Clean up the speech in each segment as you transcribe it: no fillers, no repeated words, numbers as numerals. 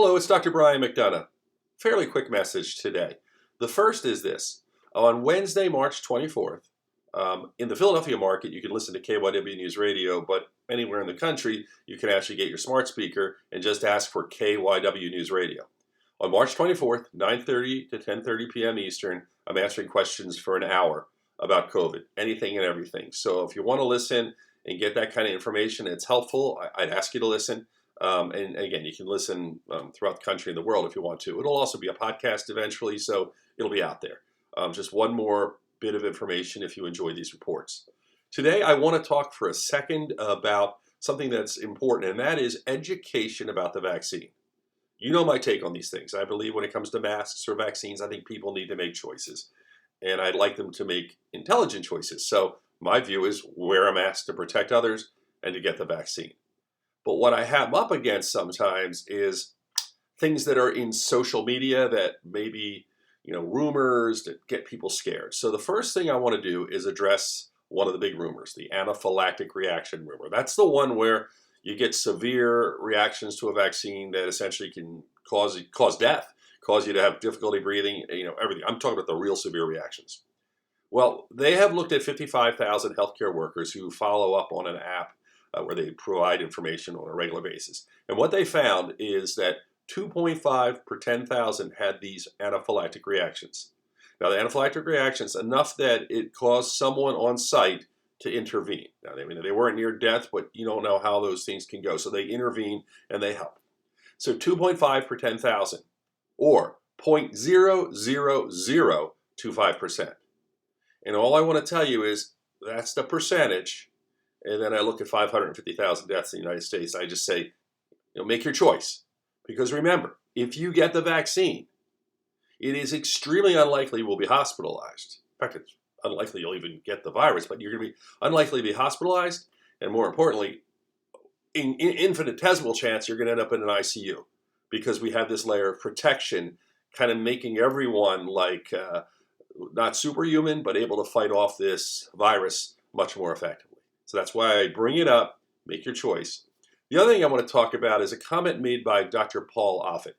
Hello, it's Dr. Brian McDonough. Fairly quick message today. The first is this. On Wednesday, March 24th, in the Philadelphia market, you can listen to KYW News Radio, but anywhere in the country, you can actually get your smart speaker and just ask for KYW News Radio. On March 24th, 9:30 to 10:30 p.m. Eastern, I'm answering questions for an hour about COVID, anything and everything. So if you want to listen and get that kind of information, it's helpful. I'd ask you to listen. And again, you can listen throughout the country and the world if you want to. It'll also be a podcast eventually, so it'll be out there. Just one more bit of information if you enjoy these reports. Today, I want to talk for a second about something that's important, and that is education about the vaccine. You know my take on these things. I believe when it comes to masks or vaccines, I think people need to make choices, and I'd like them to make intelligent choices. So my view is wear a mask to protect others and to get the vaccine. But what I have up against sometimes is things that are in social media that maybe, rumors that get people scared. So the first thing I want to do is address one of the big rumors, the anaphylactic reaction rumor. That's the one where you get severe reactions to a vaccine that essentially can cause death, cause you to have difficulty breathing, everything. I'm talking about the real severe reactions. Well, they have looked at 55,000 healthcare workers who follow up on an app where they provide information on a regular basis. And what they found is that 2.5 per 10,000 had these anaphylactic reactions. Now, the anaphylactic reactions, enough that it caused someone on site to intervene. Now, they weren't near death, but you don't know how those things can go. So they intervene and they help. So 2.5 per 10,000, or 0.00025%. And all I want to tell you is that's the percentage. And then I look at 550,000 deaths in the United States. I just say, make your choice. Because remember, if you get the vaccine, it is extremely unlikely you will be hospitalized. In fact, it's unlikely you'll even get the virus, but you're going to be unlikely to be hospitalized. And more importantly, in infinitesimal chance, you're going to end up in an ICU because we have this layer of protection kind of making everyone like not superhuman, but able to fight off this virus much more effectively. So that's why I bring it up, make your choice. The other thing I want to talk about is a comment made by Dr. Paul Offit.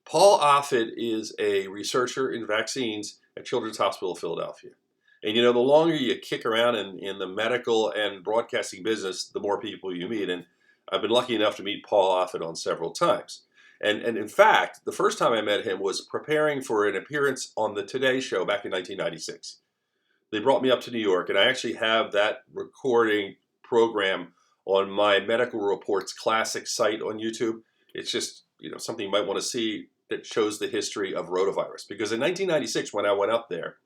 Paul Offit is a researcher in vaccines at Children's Hospital of Philadelphia. And the longer you kick around in the medical and broadcasting business, the more people you meet. And I've been lucky enough to meet Paul Offit on several times. And in fact, the first time I met him was preparing for an appearance on the Today Show back in 1996. They brought me up to New York, and I actually have that recording program on my Medical Reports Classic site on YouTube. It's just, something you might want to see that shows the history of rotavirus. Because in 1996, when I went up there,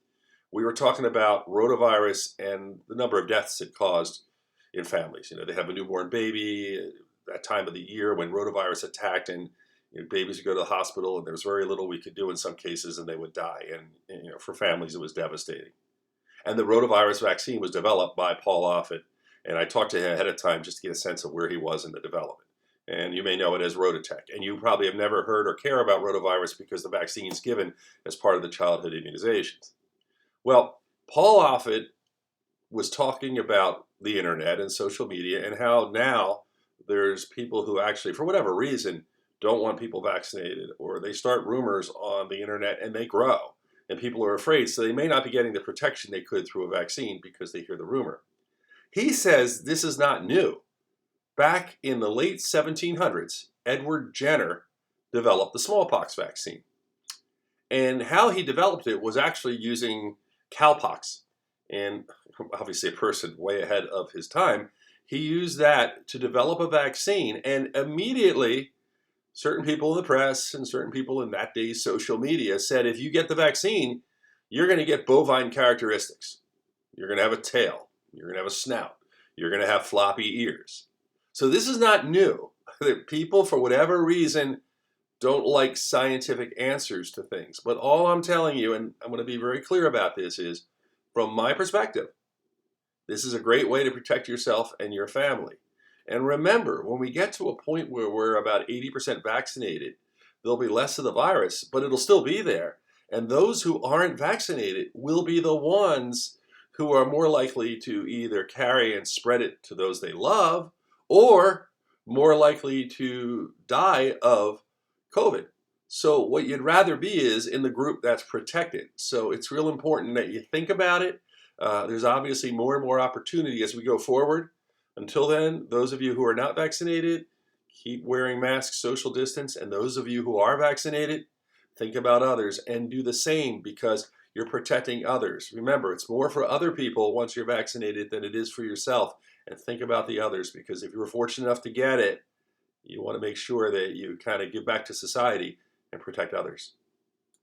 we were talking about rotavirus and the number of deaths it caused in families. They have a newborn baby, that time of the year when rotavirus attacked, and babies would go to the hospital, and there was very little we could do in some cases, and they would die. And for families, it was devastating. And the rotavirus vaccine was developed by Paul Offit. And I talked to him ahead of time just to get a sense of where he was in the development. And you may know it as Rotatech. And you probably have never heard or care about rotavirus because the vaccine is given as part of the childhood immunizations. Well, Paul Offit was talking about the internet and social media and how now there's people who actually, for whatever reason, don't want people vaccinated, or they start rumors on the internet and they grow. And people are afraid, so they may not be getting the protection they could through a vaccine because they hear the rumor. He says this is not new. Back in the late 1700s, Edward Jenner developed the smallpox vaccine. And how he developed it was actually using cowpox. And obviously a person way ahead of his time, he used that to develop a vaccine, and immediately certain people in the press and certain people in that day's social media said, if you get the vaccine, you're going to get bovine characteristics. You're going to have a tail. You're going to have a snout. You're going to have floppy ears. So this is not new. People, for whatever reason, don't like scientific answers to things. But all I'm telling you, and I'm going to be very clear about this, is from my perspective, this is a great way to protect yourself and your family. And remember, when we get to a point where we're about 80% vaccinated, there'll be less of the virus, but it'll still be there. And those who aren't vaccinated will be the ones who are more likely to either carry and spread it to those they love, or more likely to die of COVID. So what you'd rather be is in the group that's protected. So it's real important that you think about it. There's obviously more and more opportunity as we go forward. Until then, those of you who are not vaccinated, keep wearing masks, social distance, and those of you who are vaccinated, think about others and do the same because you're protecting others. Remember, it's more for other people once you're vaccinated than it is for yourself. And think about the others because if you were fortunate enough to get it, you want to make sure that you kind of give back to society and protect others.